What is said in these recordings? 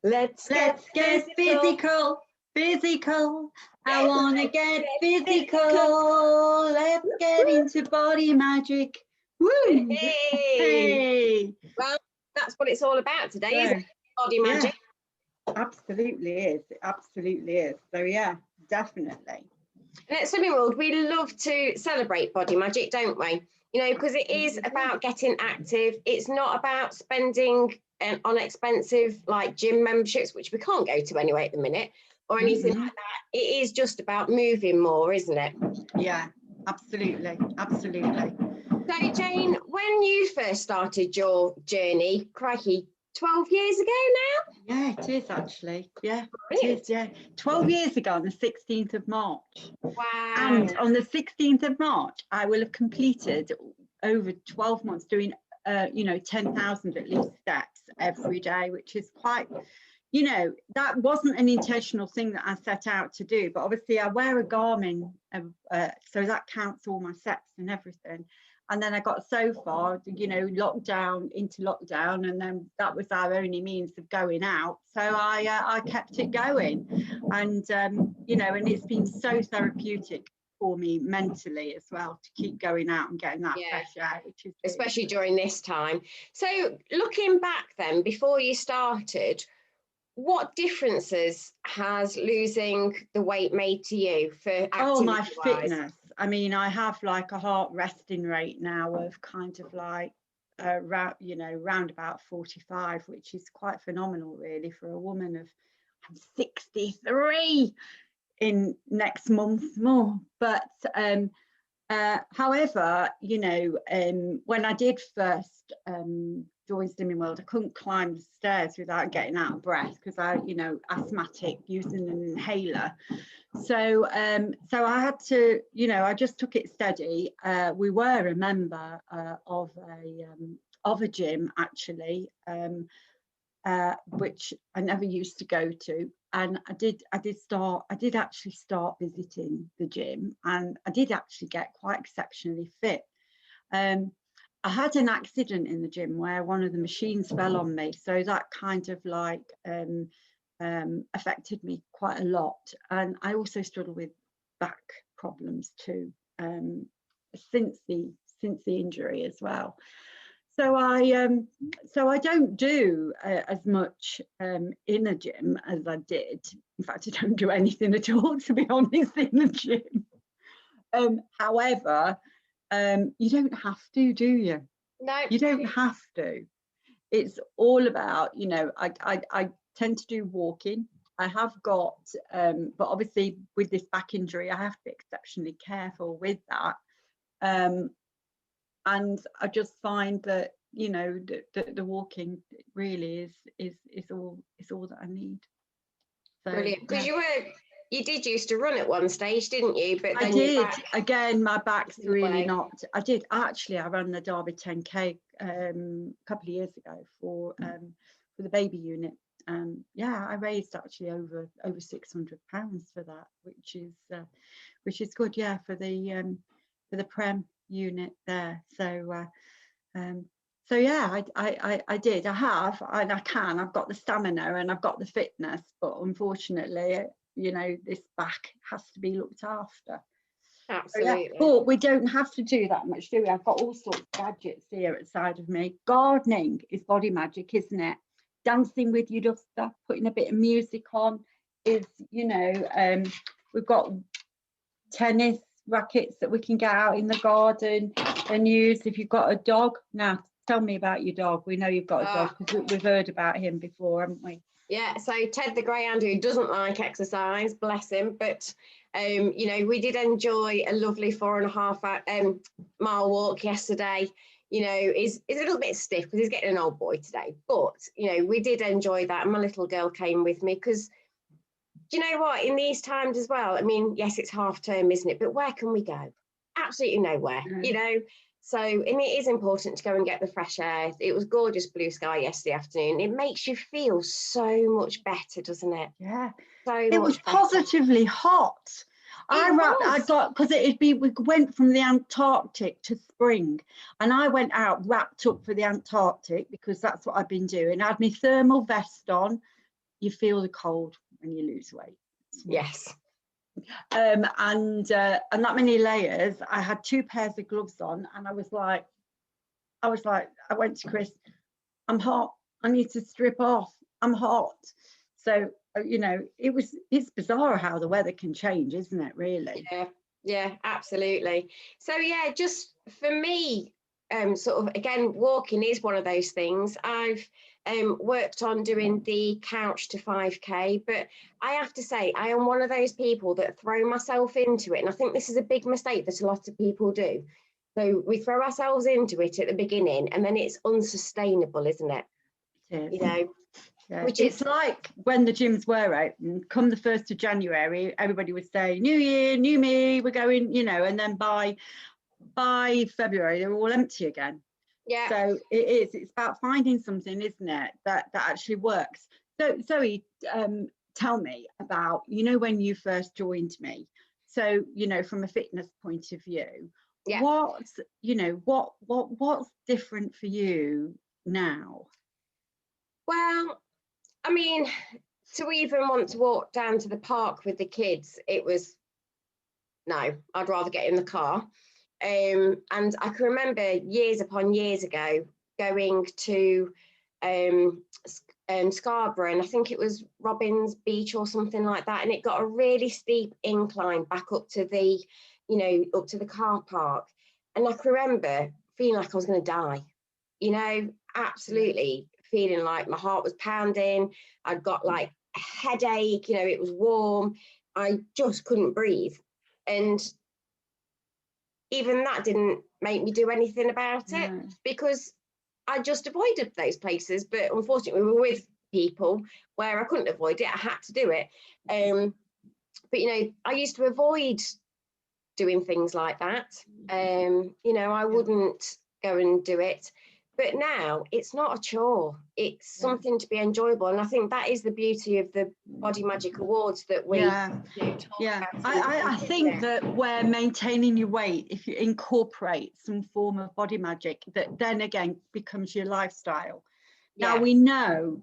Let's get physical. I wanna get physical. Let's get into body magic. Woo! Hey. Well, that's what it's all about today, isn't it? Body magic. Yeah, absolutely is. It absolutely is. So yeah, definitely. And at Swimming World, we love to celebrate body magic, don't we? You know, because it is about getting active. It's not about spending on expensive like gym memberships, which we can't go to anyway at the minute, or anything like that. It is just about moving more, isn't it? Yeah, absolutely, absolutely. So Jane, when you first started your journey, crikey, 12 years ago now? Yeah, it is actually. Yeah, Brilliant. it is. Yeah, 12 years ago on the 16th of March. Wow. And on the 16th of March, I will have completed over 12 months doing, 10,000 at least steps every day, which is quite, that wasn't an intentional thing that I set out to do. But obviously I wear a Garmin, so that counts all my steps and everything. And then I got so far, lockdown into lockdown, and then that was our only means of going out. So I kept it going, and and it's been so therapeutic for me mentally as well to keep going out and getting that fresh air, which is really especially good. during this time. So looking back then, before you started, what differences has losing the weight made to you for activity-wise? Oh, my fitness. I mean, I have like a heart resting rate now of kind of like round about 45, which is quite phenomenal really for a woman of, I'm 63 in next month more. But however, when I did first join Slimming World, I couldn't climb the stairs without getting out of breath because I, asthmatic, using an inhaler. So I had to, I just took it steady. We were a member of a gym actually, which I never used to go to, and I did actually start visiting the gym, and I did actually get quite exceptionally fit. I had an accident in the gym where one of the machines fell on me, so that kind of like affected me quite a lot. And I also struggle with back problems too, since the injury as well. So I don't do as much in a gym as I did. In fact, I don't do anything at all, to be honest, in the gym. However, you don't have to, do you? No. You don't have to. It's all about, I tend to do walking. I have got, but obviously with this back injury, I have to be exceptionally careful with that. And I just find that, the walking really is all that I need. So, brilliant. Because you did used to run at one stage, didn't you? But then I did. Again, my back's really not. I ran the Derby 10K a couple of years ago for the baby unit. I raised actually over £600 for that, which is good. Yeah, for the Prem unit there. So yeah, I did. I have, and I can. I've got the stamina and I've got the fitness, but unfortunately, this back has to be looked after. Absolutely. But we don't have to do that much, do we? I've got all sorts of gadgets here at the side of me. Gardening is body magic, isn't it? Dancing with your duster, putting a bit of music on is, we've got tennis rackets that we can get out in the garden and use. If you've got a dog, now tell me about your dog. We know you've got a dog because we've heard about him before, haven't we? Yeah, so Ted the greyhound, who doesn't like exercise, bless him, but we did enjoy a lovely 4.5 mile walk yesterday. He's a little bit stiff because he's getting an old boy today, but we did enjoy that. My little girl came with me because, do you know what, in these times as well, I mean, yes, it's half term, isn't it, but where can we go? Absolutely nowhere. So, and it is important to go and get the fresh air. It was gorgeous blue sky yesterday afternoon. It makes you feel so much better, doesn't it? Yeah. It was positively hot. Because we went from the Antarctic to spring, and I went out wrapped up for the Antarctic because that's what I've been doing. I had my thermal vest on, you feel the cold when you lose weight. Yes. And that many layers. I had 2 pairs of gloves on, and I went to Chris, I'm hot, I need to strip off, I'm hot. So you know, it's bizarre how the weather can change, isn't it, really? Yeah, absolutely. So yeah, just for me, sort of again, walking is one of those things. I've worked on doing the couch to 5k, but I have to say I am one of those people that throw myself into it, and I think this is a big mistake that a lot of people do. So we throw ourselves into it at the beginning, and then it's unsustainable, isn't it? It is. You know, yeah. which It's is like when the gyms were open, come the 1st of January, everybody would say, new year, new me, we're going, you know, and then by February, they're all empty again. yeah. So it's about finding something, isn't it, that actually works. So Zoe, tell me about, you know, when you first joined me. So, you know, from a fitness point of view, Yeah. what's different for you now? Well, I mean, to even want to walk down to the park with the kids, it was no, I'd rather get in the car. And I can remember years upon years ago going to Scarborough, and I think it was Robbins Beach or something like that, and it got a really steep incline back up to the, you know, up to the car park, and I can remember feeling like I was going to die, you know, absolutely feeling like my heart was pounding. I'd got like a headache, you know, it was warm, I just couldn't breathe, and even that didn't make me do anything about it, because I just avoided those places. But unfortunately, we were with people where I couldn't avoid it. I had to do it. But, you know, I used to avoid doing things like that. You know, I wouldn't go and do it. But now it's not a chore. It's something to be enjoyable. And I think that is the beauty of the Body Magic Awards that we do talk about. I think that where maintaining your weight, if you incorporate some form of body magic, that then again becomes your lifestyle. Now we know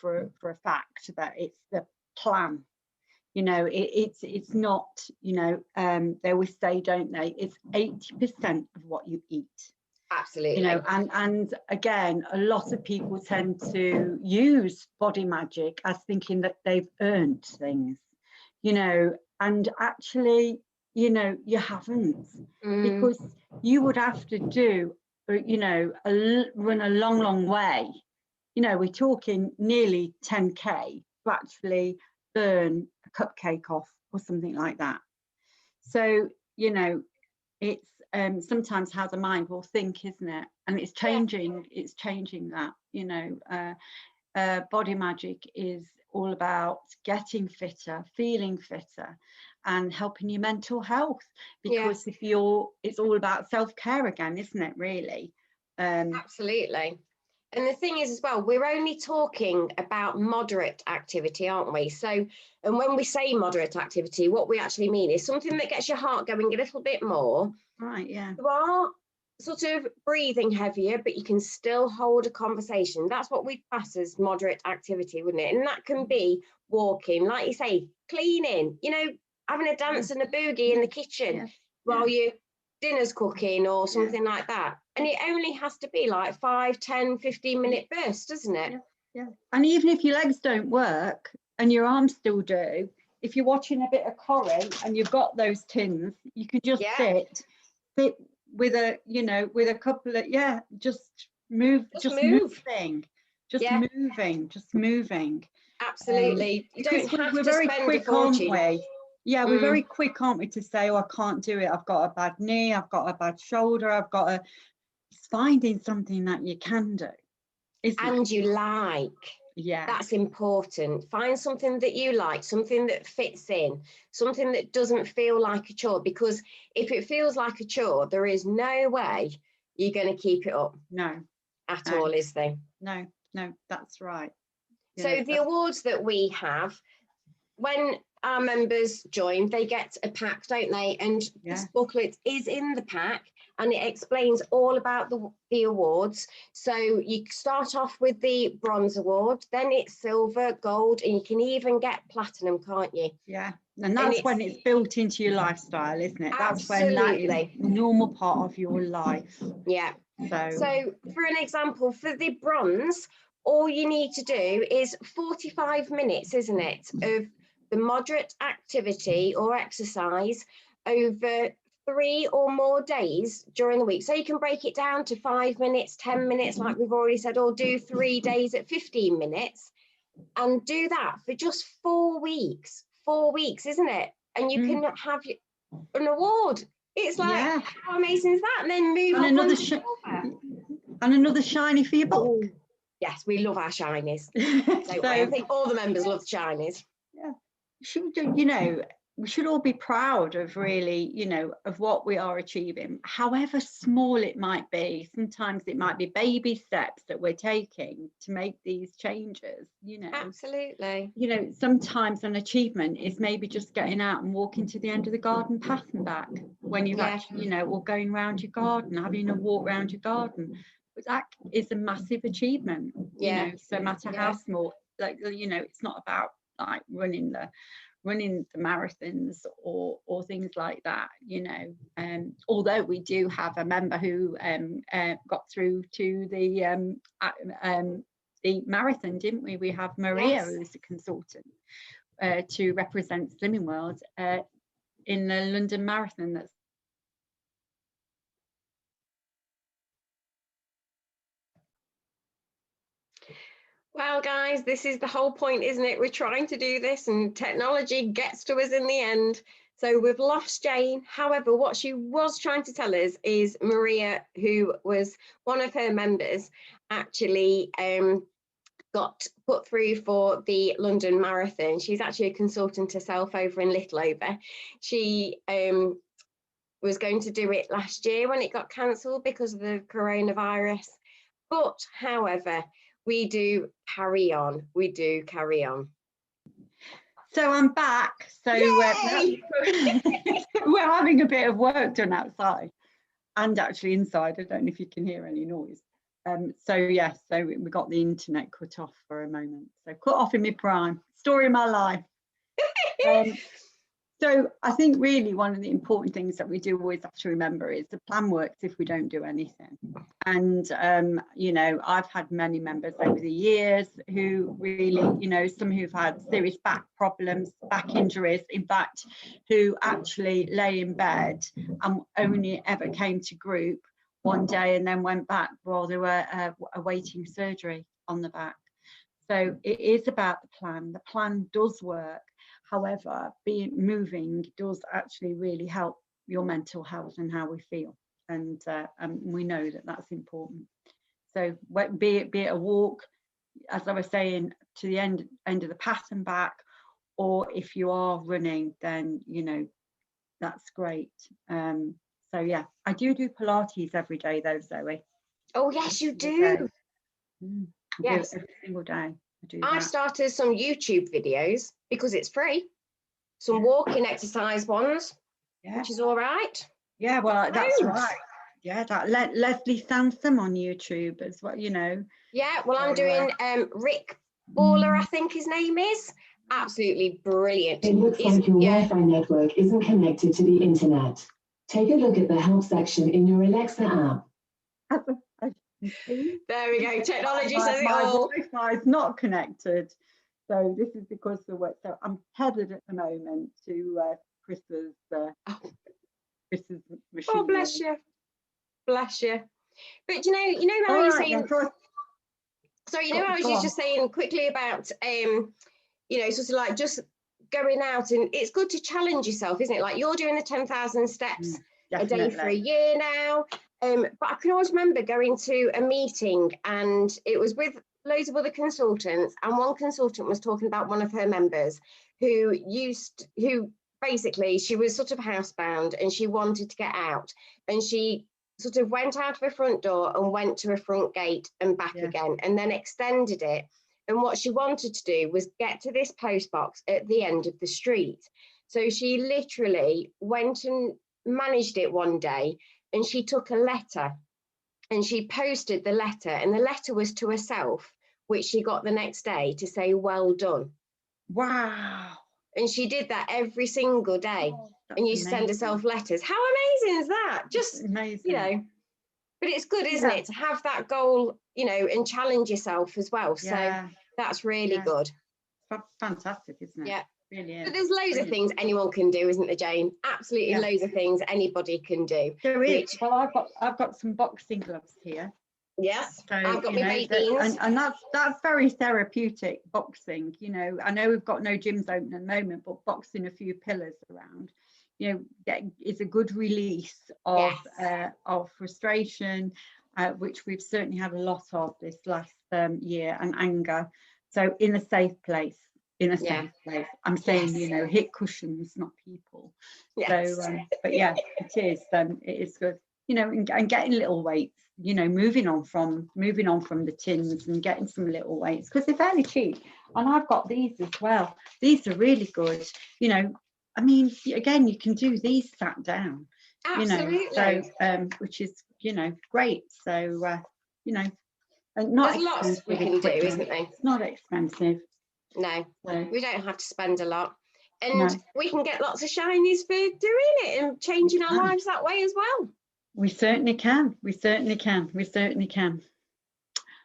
for a fact that it's the plan. You know, it's not, you know, they always say, don't they, it's 80% of what you eat. Absolutely. You know, and again, a lot of people tend to use body magic as thinking that they've earned things, you know, and actually, you know, you haven't, because you would have to do, you know, run a long way. You know, we're talking nearly 10k to actually earn a cupcake off or something like that. So, you know, it's sometimes how the mind will think, isn't it? And it's changing. It's changing that. You know, body magic is all about getting fitter, feeling fitter, and helping your mental health. Because if you're, it's all about self-care again, isn't it? Really. Absolutely. And the thing is as well, we're only talking about moderate activity, aren't we? So, and when we say moderate activity, what we actually mean is something that gets your heart going a little bit more. Right, yeah. You are sort of breathing heavier, but you can still hold a conversation. That's what we class as moderate activity, wouldn't it? And that can be walking, like you say, cleaning, you know, having a dance and a boogie in the kitchen while your dinner's cooking or something like that. And it only has to be like 5, 10, 15-minute bursts, doesn't it? Yeah. And even if your legs don't work and your arms still do, if you're watching a bit of Corrie and you've got those tins, you can just sit with a, you know, with a couple of, just move, just moving, just moving. Absolutely. You don't have we're to very spend quick, a fortune. aren't we? Yeah, we're very quick, aren't we, to say, oh, I can't do it. I've got a bad knee. I've got a bad shoulder. I've got a... It's finding something that you can do. And you like. Yeah. That's important. Find something that you like, something that fits in, something that doesn't feel like a chore. Because if it feels like a chore, there is no way you're going to keep it up. No. At all, is there? No, that's right. So the awards that we have, when our members join, they get a pack, don't they? And this booklet is in the pack. and it explains all about the awards. So you start off with the bronze award, then it's silver, gold, and you can even get platinum, can't you? Yeah, and that's when it's built into your lifestyle, isn't it? That's when that is a normal part of your life. Yeah. So for an example, for the bronze, all you need to do is 45 minutes, isn't it, of the moderate activity or exercise over 3 or more days during the week. So you can break it down to 5 minutes, 10 minutes, like we've already said, or do 3 days at 15 minutes, and do that for just 4 weeks. 4 weeks, isn't it? And you can have an award. It's like, how amazing is that? And then move on another shiny for your book. Yes, we love our shinies. So I think all the members love the shinies. Yeah, we should all be proud of really, of what we are achieving, however small it might be. Sometimes it might be baby steps that we're taking to make these changes, Absolutely. Sometimes an achievement is maybe just getting out and walking to the end of the garden path and back when you've actually, or going around your garden, having a walk around your garden. But that is a massive achievement, so no matter how small, it's not about like running the marathons or things like that, although we do have a member who got through to the marathon, didn't we? We have Maria, who's a consultant to represent Slimming World in the London Marathon. That's well, guys, this is the whole point, isn't it? We're trying to do this and technology gets to us in the end. So we've lost Jane. However, what she was trying to tell us is Maria, who was one of her members, actually got put through for the London Marathon. She's actually a consultant herself over in Littleover. She was going to do it last year when it got cancelled because of the coronavirus. But, however, we do carry on. We do carry on. So I'm back. So we're having a bit of work done outside and actually inside. I don't know if you can hear any noise. So we got the internet cut off for a moment. So cut off in my prime. Story of my life. So I think really one of the important things that we do always have to remember is the plan works if we don't do anything. And, I've had many members over the years who really, some who've had serious back problems, back injuries, in fact, who actually lay in bed and only ever came to group one day and then went back while they were awaiting surgery on the back. So it is about the plan. The plan does work. However, moving does actually really help your mental health and how we feel, and we know that that's important. So be it a walk, as I was saying, to the end of the path and back, or if you are running, then that's great. So yeah, I do Pilates every day though, Zoe. Oh yes, you do. Yes, every single day. I started some YouTube videos because it's free. Some walking exercise ones, which is all right. Yeah, well, that's right. Yeah, that Leslie Sansom on YouTube as well, Yeah, well, I'm doing Rick Baller, I think his name is. Absolutely brilliant. It looks like your Wi-Fi network isn't connected to the internet. Take a look at the help section in your Alexa app. There we go. Technology says it all. My Wi-Fi is not connected, so this is because of the work. So I'm tethered at the moment to Chris's machine. Oh, bless you, bless you. But how you're saying. Sorry, I was just saying quickly about sort of like just going out, and it's good to challenge yourself, isn't it? Like you're doing the 10,000 steps a day for a year now. But I can always remember going to a meeting and it was with loads of other consultants, and one consultant was talking about one of her members who basically she was sort of housebound and she wanted to get out, and she sort of went out of her front door and went to her front gate and back again, and then extended it. And what she wanted to do was get to this post box at the end of the street. So she literally went and managed it one day, and she took a letter and she posted the letter, and the letter was to herself, which she got the next day to say, well done. Wow. And she did that every single day. Oh, And you send herself letters. How amazing is that? Just, amazing. you know, but it's good, isn't it, to have that goal, you know, and challenge yourself as well. So that's really good. Fantastic, isn't it? Yeah. Brilliant. But there's loads of things anyone can do, isn't there, Jane? Absolutely loads of things anybody can do. There is. Well, I've got some boxing gloves here. Yes, so, I've got my baked beans. And that's very therapeutic, boxing. You know, I know we've got no gyms open at the moment, but boxing a few pillars around, you know, is a good release of frustration, which we've certainly had a lot of this last year, and anger. So in a safe place. Safe place. I'm saying, you know, hit cushions, not people. Yes. So, but yeah, it is. It is good. You know, and getting little weights. You know, moving on from the tins and getting some little weights, because they're fairly cheap. And I've got these as well. These are really good. You know, I mean, again, you can do these sat down. Absolutely. You know, so which is, you know, great. So you know, and not there's lots we can do, isn't there? It's not expensive. No, we don't have to spend a lot, and we can get lots of shinies for doing it and changing our lives that way as well. We certainly can. We certainly can. We certainly can.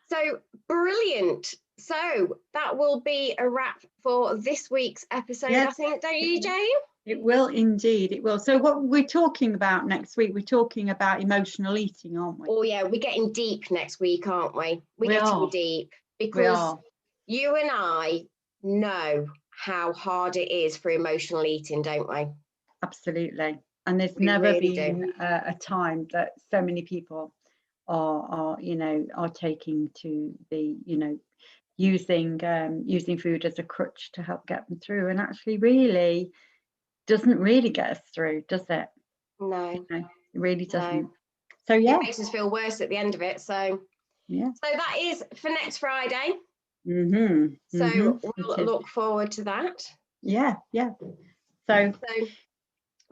So brilliant. So that will be a wrap for this week's episode, I think, don't you, Jane? It will indeed. It will. So what we're talking about next week, we're talking about emotional eating, aren't we? Oh yeah, we're getting deep next week, aren't we? We're getting deep, because you and I know how hard it is for emotional eating, don't we? Absolutely. And there's never been a time that so many people are you know, are taking to the, you know, using food as a crutch to help get them through, and actually really doesn't really get us through, does it? No, you know, it really doesn't. So yeah, it makes us feel worse at the end of it. So so that is for next Friday. So we'll look forward to that. So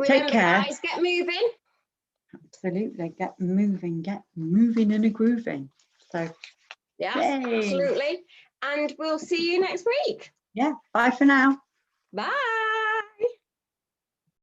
take care, guys, get moving. Absolutely, get moving and a grooving. So absolutely, and we'll see you next week. Bye for now. Bye.